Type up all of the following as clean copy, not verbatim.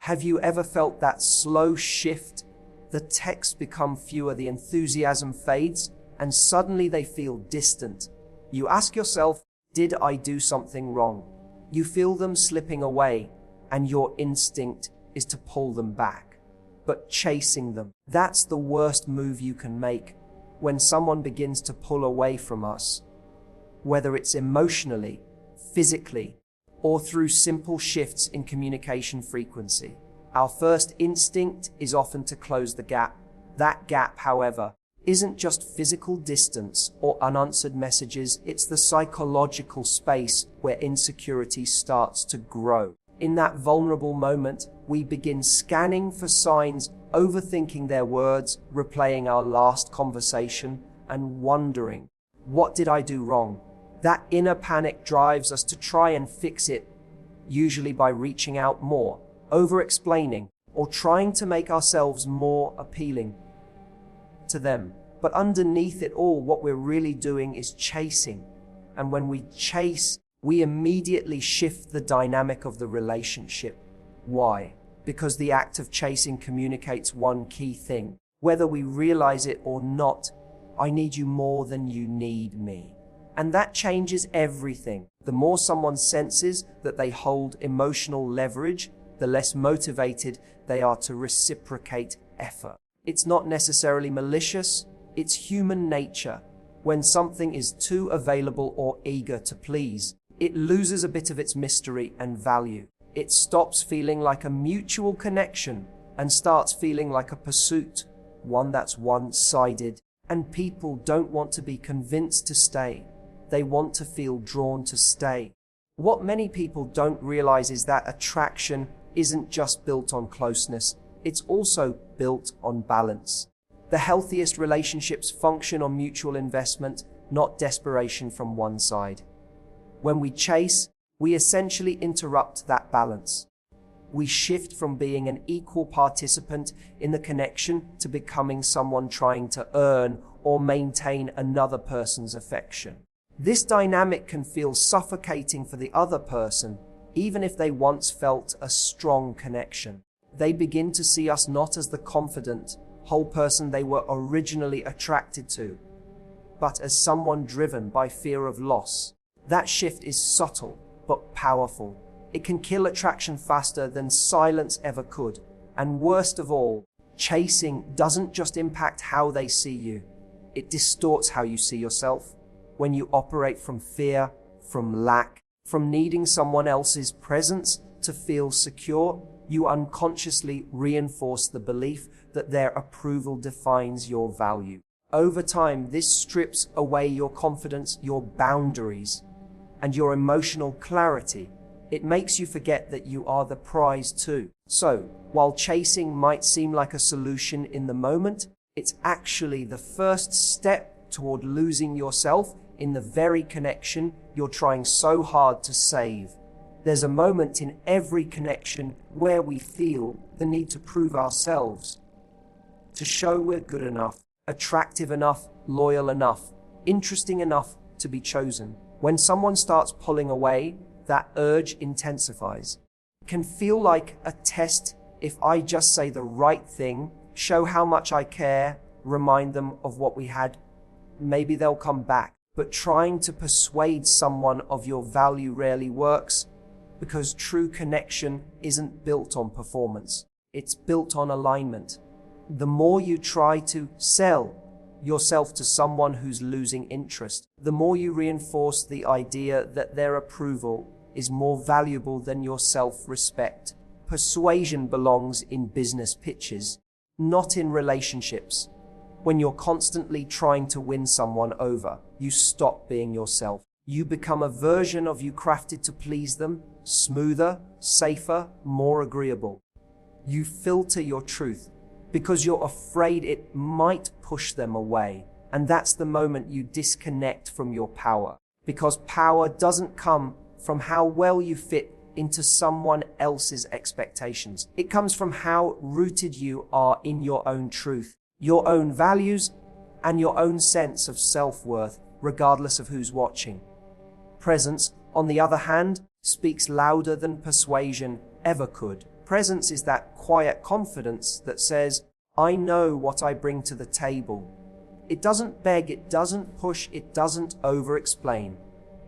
Have you ever felt that slow shift? The texts become fewer, the enthusiasm fades, and suddenly they feel distant. You ask yourself, did I do something wrong? You feel them slipping away, and your instinct is to pull them back. But chasing them, that's the worst move you can make. When someone begins to pull away from us, whether it's emotionally, physically, or through simple shifts in communication frequency, our first instinct is often to close the gap. That gap, however, isn't just physical distance or unanswered messages, it's the psychological space where insecurity starts to grow. In that vulnerable moment, we begin scanning for signs, overthinking their words, replaying our last conversation, and wondering, what did I do wrong? That inner panic drives us to try and fix it, usually by reaching out more, over-explaining, or trying to make ourselves more appealing to them. But underneath it all, what we're really doing is chasing. And when we chase, we immediately shift the dynamic of the relationship. Why? Because the act of chasing communicates one key thing. Whether we realize it or not, I need you more than you need me. And that changes everything. The more someone senses that they hold emotional leverage, the less motivated they are to reciprocate effort. It's not necessarily malicious, it's human nature. When something is too available or eager to please, it loses a bit of its mystery and value. It stops feeling like a mutual connection and starts feeling like a pursuit, one that's one-sided. And people don't want to be convinced to stay. They want to feel drawn to stay. What many people don't realize is that attraction isn't just built on closeness, it's also built on balance. The healthiest relationships function on mutual investment, not desperation from one side. When we chase, we essentially interrupt that balance. We shift from being an equal participant in the connection to becoming someone trying to earn or maintain another person's affection. This dynamic can feel suffocating for the other person, even if they once felt a strong connection. They begin to see us not as the confident, whole person they were originally attracted to, but as someone driven by fear of loss. That shift is subtle, but powerful. It can kill attraction faster than silence ever could. And worst of all, chasing doesn't just impact how they see you. It distorts how you see yourself. When you operate from fear, from lack, from needing someone else's presence to feel secure, you unconsciously reinforce the belief that their approval defines your value. Over time, this strips away your confidence, your boundaries, and your emotional clarity. It makes you forget that you are the prize too. So, while chasing might seem like a solution in the moment, it's actually the first step toward losing yourself in the very connection you're trying so hard to save. There's a moment in every connection where we feel the need to prove ourselves, to show we're good enough, attractive enough, loyal enough, interesting enough to be chosen. When someone starts pulling away, that urge intensifies. It can feel like a test. If I just say the right thing, show how much I care, remind them of what we had, maybe they'll come back. But trying to persuade someone of your value rarely works, because true connection isn't built on performance. It's built on alignment. The more you try to sell yourself to someone who's losing interest, the more you reinforce the idea that their approval is more valuable than your self-respect. Persuasion belongs in business pitches, not in relationships. When you're constantly trying to win someone over, you stop being yourself. You become a version of you crafted to please them, smoother, safer, more agreeable. You filter your truth because you're afraid it might push them away. And that's the moment you disconnect from your power. Because power doesn't come from how well you fit into someone else's expectations. It comes from how rooted you are in your own truth, your own values, and your own sense of self-worth, regardless of who's watching. Presence, on the other hand, speaks louder than persuasion ever could. Presence is that quiet confidence that says, I know what I bring to the table. It doesn't beg, it doesn't push, it doesn't over-explain.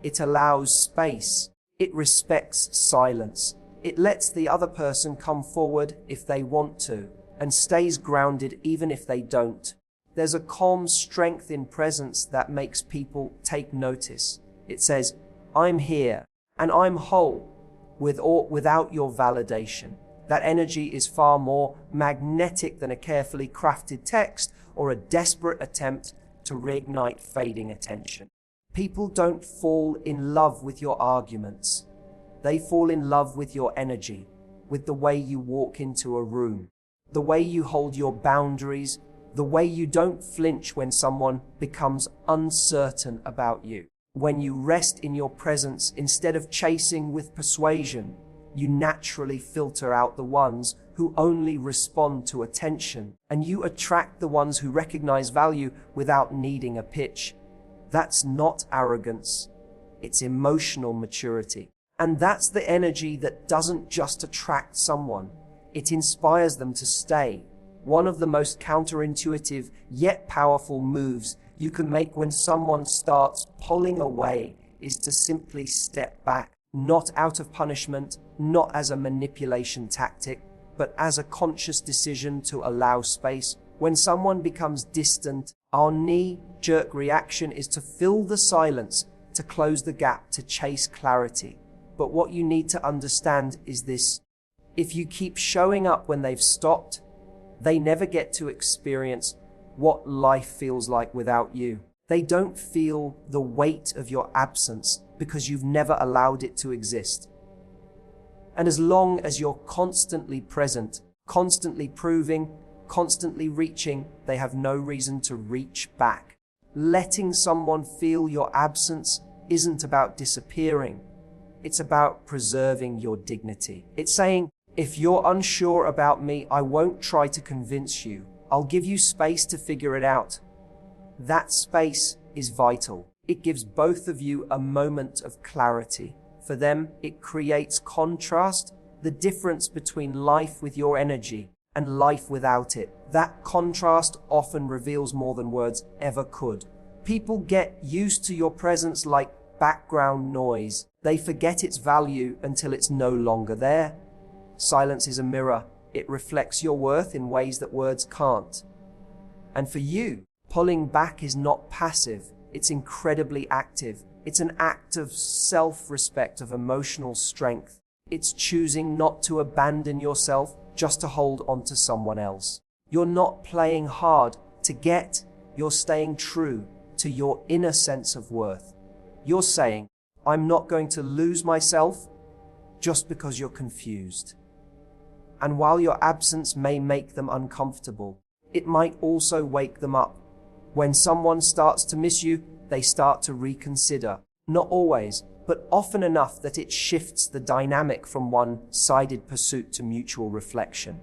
It allows space. It respects silence. It lets the other person come forward if they want to, and stays grounded even if they don't. There's a calm strength in presence that makes people take notice. It says, I'm here, and I'm whole, with or without your validation. That energy is far more magnetic than a carefully crafted text or a desperate attempt to reignite fading attention. People don't fall in love with your arguments. They fall in love with your energy, with the way you walk into a room, the way you hold your boundaries, the way you don't flinch when someone becomes uncertain about you. When you rest in your presence instead of chasing with persuasion, you naturally filter out the ones who only respond to attention, and you attract the ones who recognize value without needing a pitch. That's not arrogance, it's emotional maturity. And that's the energy that doesn't just attract someone, it inspires them to stay. One of the most counterintuitive yet powerful moves you can make when someone starts pulling away is to simply step back, not out of punishment, not as a manipulation tactic, but as a conscious decision to allow space. When someone becomes distant, our knee-jerk reaction is to fill the silence, to close the gap, to chase clarity. But what you need to understand is this: if you keep showing up when they've stopped, they never get to experience what life feels like without you. They don't feel the weight of your absence because you've never allowed it to exist. And as long as you're constantly present, constantly proving, constantly reaching, they have no reason to reach back. Letting someone feel your absence isn't about disappearing. It's about preserving your dignity. It's saying, if you're unsure about me, I won't try to convince you. I'll give you space to figure it out. That space is vital. It gives both of you a moment of clarity. For them, it creates contrast, the difference between life with your energy and life without it. That contrast often reveals more than words ever could. People get used to your presence like background noise. They forget its value until it's no longer there. Silence is a mirror. It reflects your worth in ways that words can't. And for you, pulling back is not passive. It's incredibly active. It's an act of self-respect, of emotional strength. It's choosing not to abandon yourself just to hold on to someone else. You're not playing hard to get, you're staying true to your inner sense of worth. You're saying, I'm not going to lose myself just because you're confused. And while your absence may make them uncomfortable, it might also wake them up. When someone starts to miss you, they start to reconsider. Not always, but often enough that it shifts the dynamic from one-sided pursuit to mutual reflection.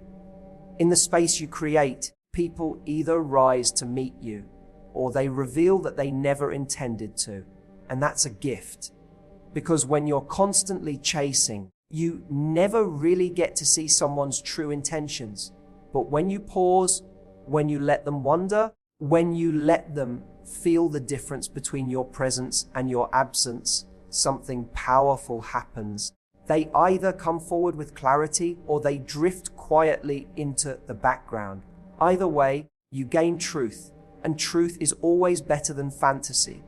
In the space you create, people either rise to meet you, or they reveal that they never intended to. And that's a gift. Because when you're constantly chasing, you never really get to see someone's true intentions. But when you pause, when you let them wonder, when you let them feel the difference between your presence and your absence, something powerful happens. They either come forward with clarity or they drift quietly into the background. Either way, you gain truth, and truth is always better than fantasy.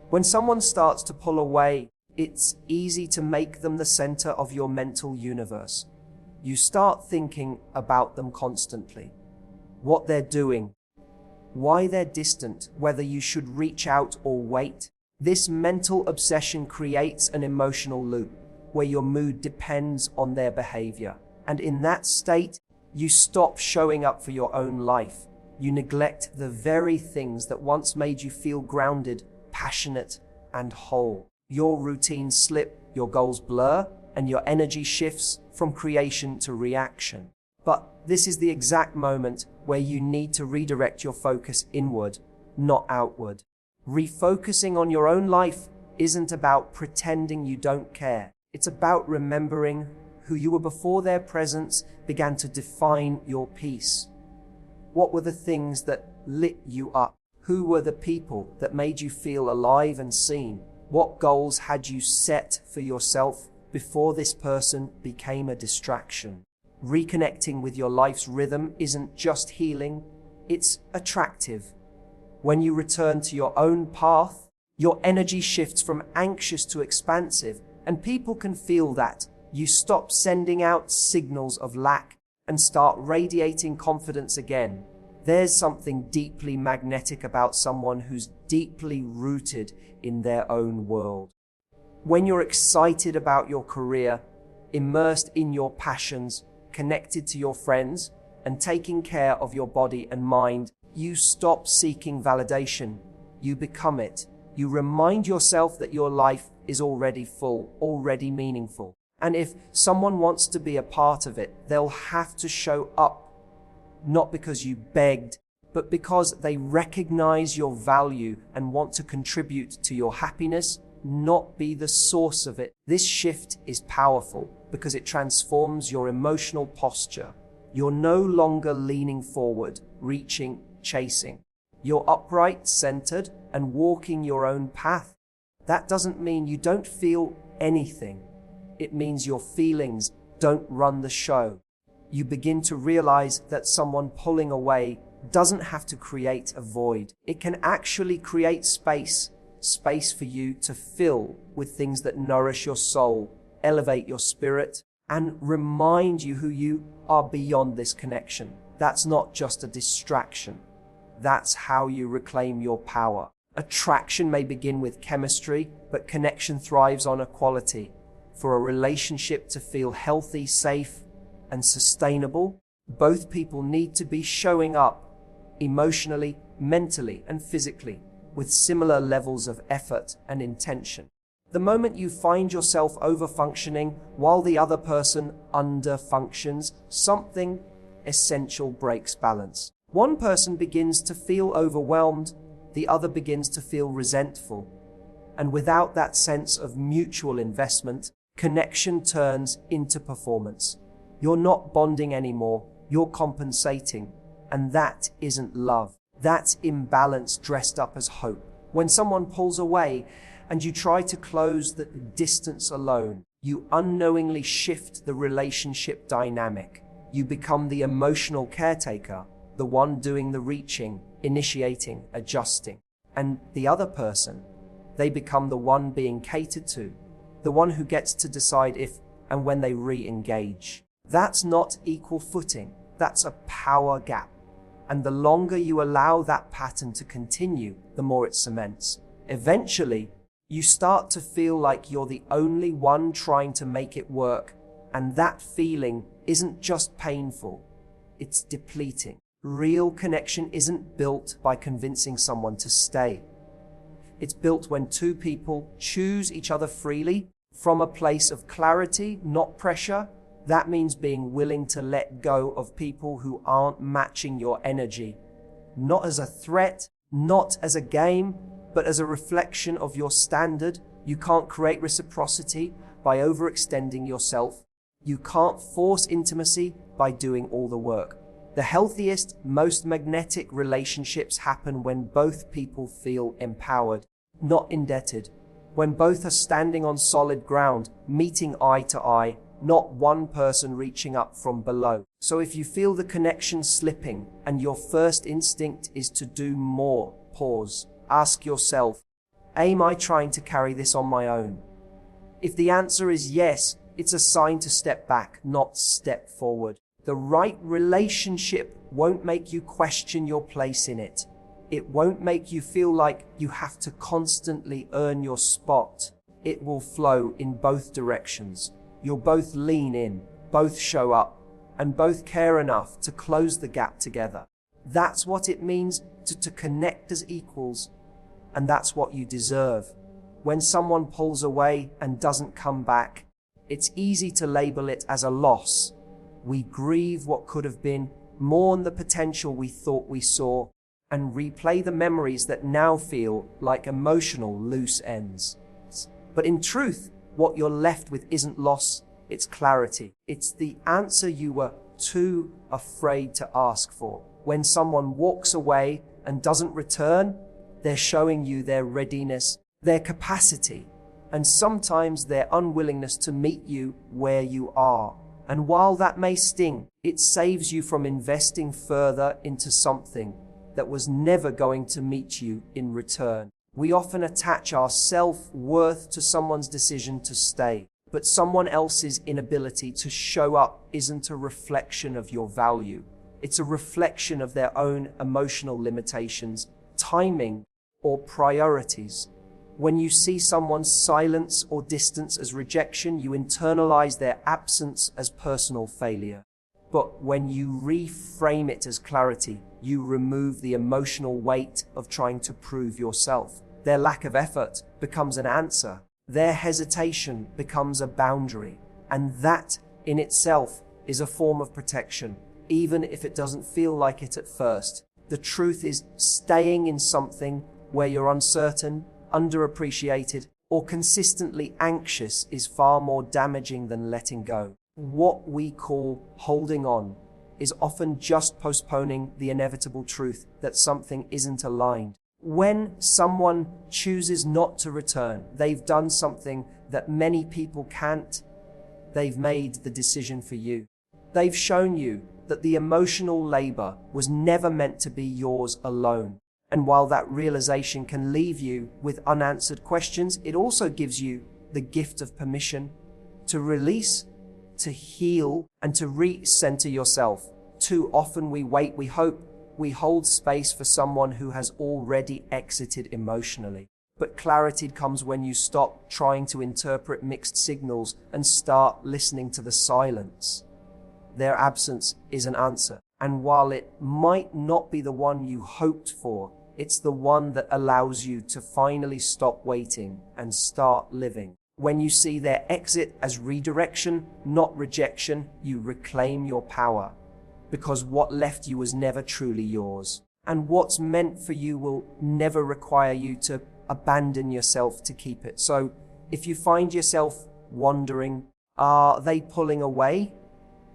When someone starts to pull away, it's easy to make them the center of your mental universe. You start thinking about them constantly. What they're doing, why they're distant, whether you should reach out or wait. This mental obsession creates an emotional loop where your mood depends on their behavior. And in that state, you stop showing up for your own life. You neglect the very things that once made you feel grounded, passionate, and whole. Your routines slip, your goals blur, and your energy shifts from creation to reaction. But this is the exact moment where you need to redirect your focus inward, not outward. Refocusing on your own life isn't about pretending you don't care. It's about remembering who you were before their presence began to define your peace? What were the things that lit you up? Who were the people that made you feel alive and seen? What goals had you set for yourself before this person became a distraction? Reconnecting with your life's rhythm isn't just healing, it's attractive. When you return to your own path, your energy shifts from anxious to expansive, and people can feel that. You stop sending out signals of lack and start radiating confidence again. There's something deeply magnetic about someone who's deeply rooted in their own world. When you're excited about your career, immersed in your passions, connected to your friends, and taking care of your body and mind, you stop seeking validation. You become it. You remind yourself that your life is already full, already meaningful. And if someone wants to be a part of it, they'll have to show up, not because you begged, but because they recognize your value and want to contribute to your happiness, not be the source of it. This shift is powerful because it transforms your emotional posture. You're no longer leaning forward, reaching, chasing. You're upright, centered, and walking your own path. That doesn't mean you don't feel anything. It means your feelings don't run the show. You begin to realize that someone pulling away doesn't have to create a void. It can actually create space for you to fill with things that nourish your soul, elevate your spirit, and remind you who you are beyond this connection. That's not just a distraction. That's how you reclaim your power. Attraction may begin with chemistry, but connection thrives on equality. For a relationship to feel healthy, safe, and sustainable, both people need to be showing up emotionally, mentally, and physically with similar levels of effort and intention. The moment you find yourself over-functioning while the other person under-functions, something essential breaks balance. One person begins to feel overwhelmed, the other begins to feel resentful. And without that sense of mutual investment, connection turns into performance. You're not bonding anymore, you're compensating. And that isn't love. That's imbalance dressed up as hope. When someone pulls away and you try to close the distance alone, you unknowingly shift the relationship dynamic. You become the emotional caretaker, the one doing the reaching, initiating, adjusting. And the other person, they become the one being catered to, the one who gets to decide if and when they re-engage. That's not equal footing, that's a power gap. And the longer you allow that pattern to continue, the more it cements. Eventually, you start to feel like you're the only one trying to make it work. And that feeling isn't just painful, it's depleting. Real connection isn't built by convincing someone to stay. It's built when two people choose each other freely from a place of clarity, not pressure. That means being willing to let go of people who aren't matching your energy, not as a threat, not as a game, but as a reflection of your standard. You can't create reciprocity by overextending yourself. You can't force intimacy by doing all the work. The healthiest, most magnetic relationships happen when both people feel empowered, not indebted. When both are standing on solid ground, meeting eye to eye, not one person reaching up from below. So if you feel the connection slipping and your first instinct is to do more, pause. Ask yourself, am I trying to carry this on my own? If the answer is yes, it's a sign to step back, not step forward. The right relationship won't make you question your place in it. It won't make you feel like you have to constantly earn your spot. It will flow in both directions. You'll both lean in, both show up, and both care enough to close the gap together. That's what it means to connect as equals, and that's what you deserve. When someone pulls away and doesn't come back, it's easy to label it as a loss. We grieve what could have been, mourn the potential we thought we saw, and replay the memories that now feel like emotional loose ends. But in truth, what you're left with isn't loss, it's clarity. It's the answer you were too afraid to ask for. When someone walks away and doesn't return, they're showing you their readiness, their capacity, and sometimes their unwillingness to meet you where you are. And while that may sting, it saves you from investing further into something that was never going to meet you in return. We often attach our self-worth to someone's decision to stay, but someone else's inability to show up isn't a reflection of your value. It's a reflection of their own emotional limitations, timing, or priorities. When you see someone's silence or distance as rejection, you internalize their absence as personal failure. But when you reframe it as clarity, you remove the emotional weight of trying to prove yourself. Their lack of effort becomes an answer. Their hesitation becomes a boundary. And that in itself is a form of protection, even if it doesn't feel like it at first. The truth is, staying in something where you're uncertain, underappreciated, or consistently anxious is far more damaging than letting go. What we call holding on is often just postponing the inevitable truth that something isn't aligned. When someone chooses not to return, they've done something that many people can't. They've made the decision for you. They've shown you that the emotional labor was never meant to be yours alone. And while that realization can leave you with unanswered questions, it also gives you the gift of permission to release, to heal, and to recenter yourself. Too often we wait, we hope, we hold space for someone who has already exited emotionally. But clarity comes when you stop trying to interpret mixed signals and start listening to the silence. Their absence is an answer. And while it might not be the one you hoped for, it's the one that allows you to finally stop waiting and start living. When you see their exit as redirection, not rejection, you reclaim your power, because what left you was never truly yours. And what's meant for you will never require you to abandon yourself to keep it. So if you find yourself wondering, are they pulling away?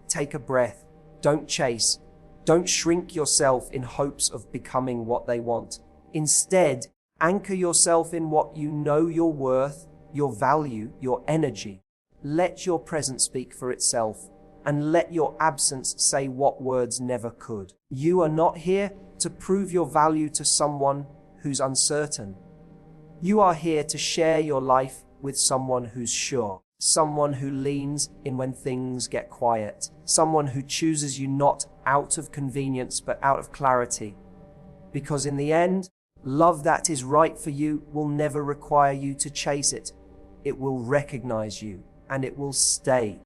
Take a breath. Don't chase. Don't shrink yourself in hopes of becoming what they want. Instead, anchor yourself in what you know you're worth, your value, your energy. Let your presence speak for itself, and let your absence say what words never could. You are not here to prove your value to someone who's uncertain. You are here to share your life with someone who's sure. Someone who leans in when things get quiet. Someone who chooses you not out of convenience, but out of clarity. Because in the end, love that is right for you will never require you to chase it. It will recognize you, and it will stay.